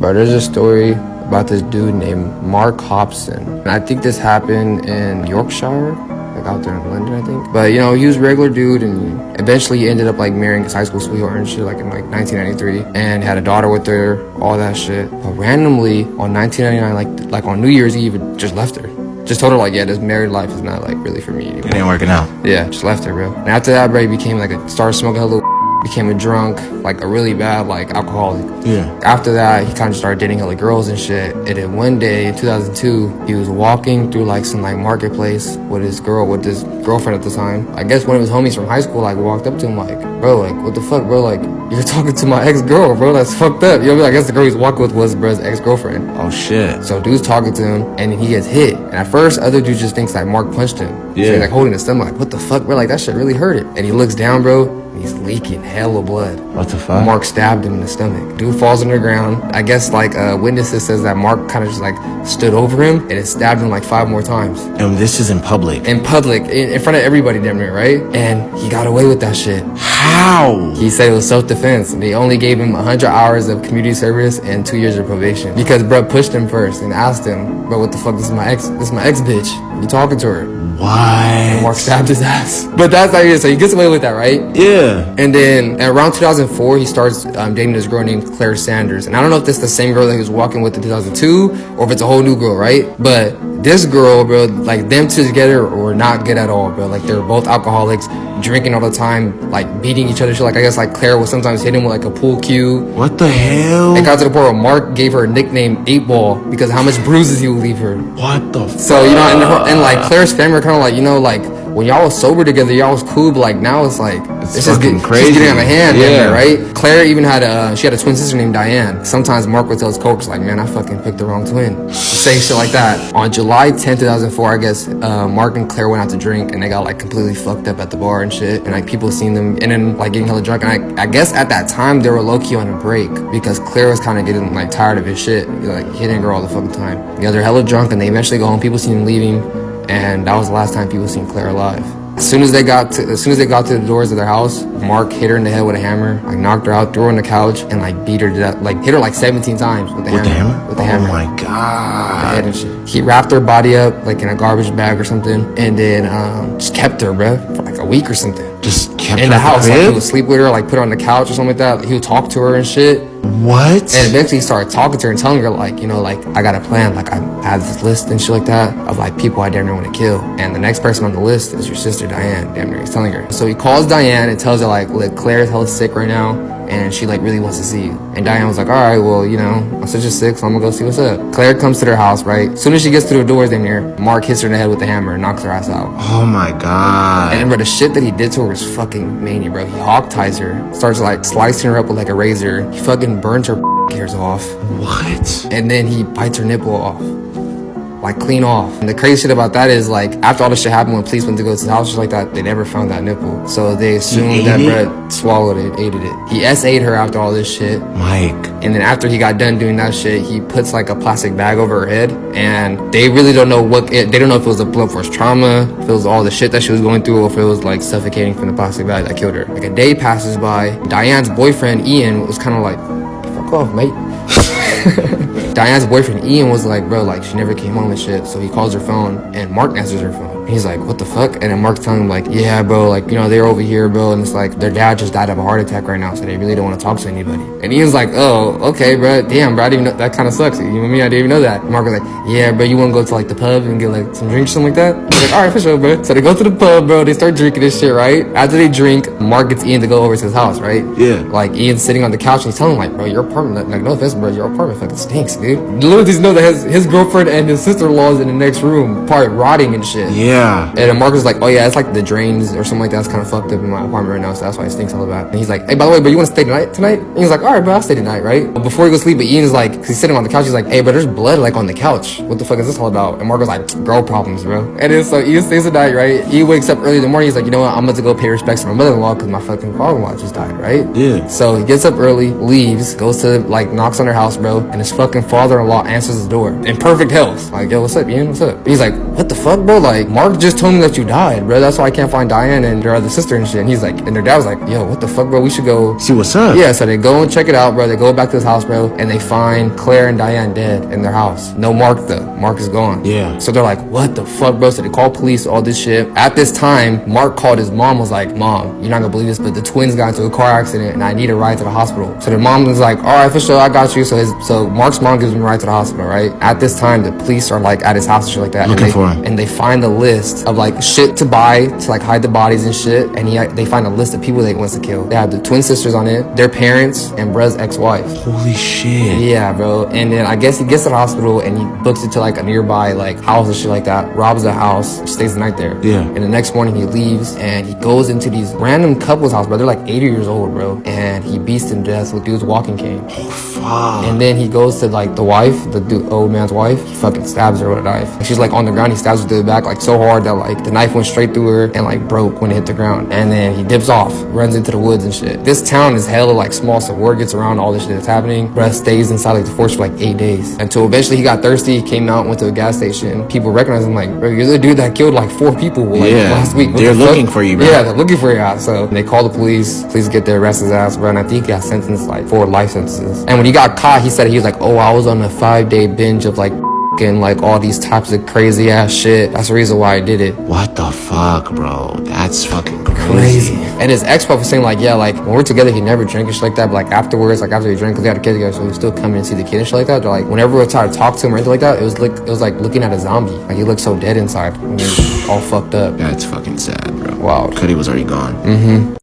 Bro, there's a story about this dude named Mark Hobson. And I think this happened in Yorkshire, like out there in London, I think. But, you know, he was a regular dude, and eventually he ended up, like, marrying his high school sweetheart and shit, like, in, like, 1993. And had a daughter with her, all that shit. But randomly, on 1999, like on New Year's Eve, it just left her. Just told her, like, yeah, this married life is not, like, really for me anymore. It ain't working out. Yeah, just left her, bro. And after that, bro, he became, like, started smoking a little, became a drunk, like a really bad, like, alcoholic. Yeah. After that, he kind of started dating hella girls and shit. And then one day, in 2002, he was walking through, like, some, like, marketplace with his girlfriend at the time. I guess one of his homies from high school, like, walked up to him, like, bro, like, what the fuck, bro? Like, you're talking to my ex-girl, bro. That's fucked up. You know what I mean? I guess the girl he was walking with was bro's ex-girlfriend. Oh, shit. So dude's talking to him, and he gets hit. And at first, other dude just thinks, like, Mark punched him. Yeah. So he's, like, holding his stomach, like, what the fuck, bro? Like, that shit really hurt it. And he looks down, bro, and he's leaking hella blood. What the fuck? Mark stabbed him in the stomach. Dude falls on the ground. I guess, like, witnesses says that Mark kind of just, like, stood over him, and it stabbed him, like, 5 more times. And this is in public? In public, in front of everybody damn near, right? And he got away with that shit. How? He said it was self-defense. They only gave him 100 hours of community service and 2 years of probation. Because bro pushed him first and asked him, bro, what the fuck, this is my ex bitch. You talking to her? What? And Mark stabbed his ass. But that's how he is. So he gets away with that, right? Yeah. And then around 2004, he starts dating this girl named Claire Sanders. And I don't know if this is the same girl that he was walking with in 2002 or if it's a whole new girl, right? But this girl, bro, like, them two together were not good at all, bro. Like, they were both alcoholics, drinking all the time, like, beating each other shit. Like, I guess, like, Claire would sometimes hit him with, like, a pool cue. What the hell? It got to the point where Mark gave her a nickname 8 Ball because of how much bruises he would leave her. What the fuck? So, you know, and like, Claire's family are kind of like, you know, like, when y'all was sober together, y'all was cool, but like now it's like it's just getting crazy. She's getting out of hand, yeah. Right? Claire even had she had a twin sister named Diane. Sometimes Mark would tell his coworkers, like, man, I fucking picked the wrong twin. Say shit like that. On July 10th, 2004, I guess Mark and Claire went out to drink and they got like completely fucked up at the bar and shit. And like people seen them and then like getting hella drunk. And I guess at that time they were low key on a break because Claire was kind of getting like tired of his shit, like hitting her all the fucking time. You know, they're hella drunk and they eventually go home. People seen him leaving. And that was the last time people seen Claire alive. As soon as they got to the doors of their house, Mark hit her in the head with a hammer, like knocked her out, threw her on the couch, and like beat her to death, like hit her like 17 times with the hammer. With the hammer? Oh my god. With the head and shit. He wrapped her body up like in a garbage bag or something, and then just kept her, bruh, for like a week or something. Just kept her in the house. Like, he would sleep with her, like put her on the couch or something like that. He would talk to her and shit. What? And eventually he started talking to her and telling her, like, you know, like, I got a plan. Like, I have this list and shit like that of, like, people I damn near want to kill. And the next person on the list is your sister, Diane. Damn near, he's telling her. So he calls Diane and tells her, like, look, Claire's hella sick right now. And she, like, really wants to see you. And Diane was like, all right, well, you know, my sister's sick, so I'm gonna go see what's up. Claire comes to their house, right? As soon as she gets to the doors damn near, Mark hits her in the head with the hammer and knocks her ass out. Oh my god. And bro, the shit that he did to her was fucking mania, bro. He hog-ties her, starts, like, slicing her up with, like, a razor. He fucking burns her hairs off. What? And then he bites her nipple off. Like, clean off. And the crazy shit about that is, like, after all this shit happened, when police went to go to his house, just like that, they never found that nipple. So they assumed that Brett swallowed it, ate it. He S.A.'d her after all this shit. Mike. And then after he got done doing that shit, he puts, like, a plastic bag over her head. And they really don't know they don't know if it was a blunt force trauma, if it was all the shit that she was going through, or if it was, like, suffocating from the plastic bag that killed her. Like, a day passes by. Diane's boyfriend, Ian, was kind of like, fuck off, mate. Diane's boyfriend Ian was like, bro, like, she never came home and shit. So he calls her phone and Mark answers her phone. And he's like, what the fuck? And then Mark's telling him, like, yeah, bro, like, you know, they're over here, bro, and it's like their dad just died of a heart attack right now, so they really don't want to talk to anybody. And Ian's like, oh, okay, bro, damn, bro, I didn't even know, that kind of sucks. You know what I mean? I didn't even know that. And Mark was like, yeah, bro, you want to go to like the pub and get like some drinks or something like that? He's like, all right, for sure, bro. So they go to the pub, bro, they start drinking this shit, right? After they drink, Mark gets Ian to go over to his house, right? Yeah. Like, Ian's sitting on the couch and he's telling him, like, bro, your apartment, like, no offense, bro, your apartment fucking stinks, dude. Literally just know that his girlfriend and his sister-in-law is in the next room, probably rotting and shit. Yeah. And then Mark was like, oh yeah, it's like the drains or something like that. It's kind of fucked up in my apartment right now, so that's why it stinks all bad. And he's like, hey, by the way, bro, you want to stay tonight? And he's like, all right, bro, I'll stay tonight, right? But before he goes to sleep, but Ian's like, cause he's sitting on the couch, he's like, hey, but there's blood like on the couch. What the fuck is this all about? And Mark was like, girl problems, bro. And then so Ian stays the night, right? He wakes up early in the morning. He's like, you know what? I'm about to go pay respects to my mother-in-law because my fucking father-in-law just died, right? Yeah. So he gets up early, leaves, goes to like knocks on her house, bro, and his fucking father-in-law answers his door in perfect health. Like, yo, what's up, Ian? What's up? And he's like, what the fuck, bro? Like, Mark Mark just told me that you died, bro. That's why I can't find Diane and their other sister and shit. And he's like, and their dad was like, yo, what the fuck, bro? We should go See what's up. Yeah, so they go and check it out, bro. They go back to his house, bro, and they find Claire and Diane dead in their house. No Mark, though. Mark is gone. Yeah. So they're like, what the fuck, bro? So they call police, all this shit. At this time, Mark called his mom, was like, Mom, you're not gonna believe this, but the twins got into a car accident and I need a ride to the hospital. So their mom was like, all right, for sure, I got you. So Mark's mom gives him a ride to the hospital, right? At this time, the police are like at his house and shit like that. Looking for him. And they find a list of like shit to buy to like hide the bodies and shit. And they find a list of people they wants to kill. They have the twin sisters on it, their parents, and bruh's ex-wife. Holy shit. Yeah, bro. And then I guess he gets to the hospital and he books it to like a nearby like house and shit like that, robs the house, stays the night there. Yeah. And the next morning he leaves and he goes into these random couple's house, bro. They're like 80 years old, bro. And he beats them to death with dude's walking cane. Oh, fuck. And then he goes to like the wife, the old man's wife. He fucking stabs her with a knife. And she's like on the ground. He stabs her to the back like so hard that like the knife went straight through her and like broke when it hit the ground. And then he dips off, runs into the woods and shit. This town is hella like small, so word gets around all this shit that's happening. Bruh stays inside like the forest for like 8 days until eventually he got thirsty, came out, went to a gas station. People recognize him like, bro, you're the dude that killed like 4 people like last week. What they're the fuck? looking for you, bro. Yeah, they're looking for your ass. So they call the police. Police get there, arrest his ass, bro. And I think he got sentenced like 4 life sentences. And when he got caught, he said he was like, oh, I was on a 5-day binge of like and like all these types of crazy ass shit. That's the reason why I did it. What the fuck, bro? That's fucking crazy. And his ex-wife was saying like, yeah, like when we're together, he never drank and shit like that. But like afterwards, like after he drank, cause they had a kid together, so he would still come in and see the kid and shit like that. They're like, whenever we tried to talk to him or anything like that, it was like looking at a zombie. Like he looked so dead inside when he was all fucked up. That's fucking sad, bro. Wow. Cuddy was already gone.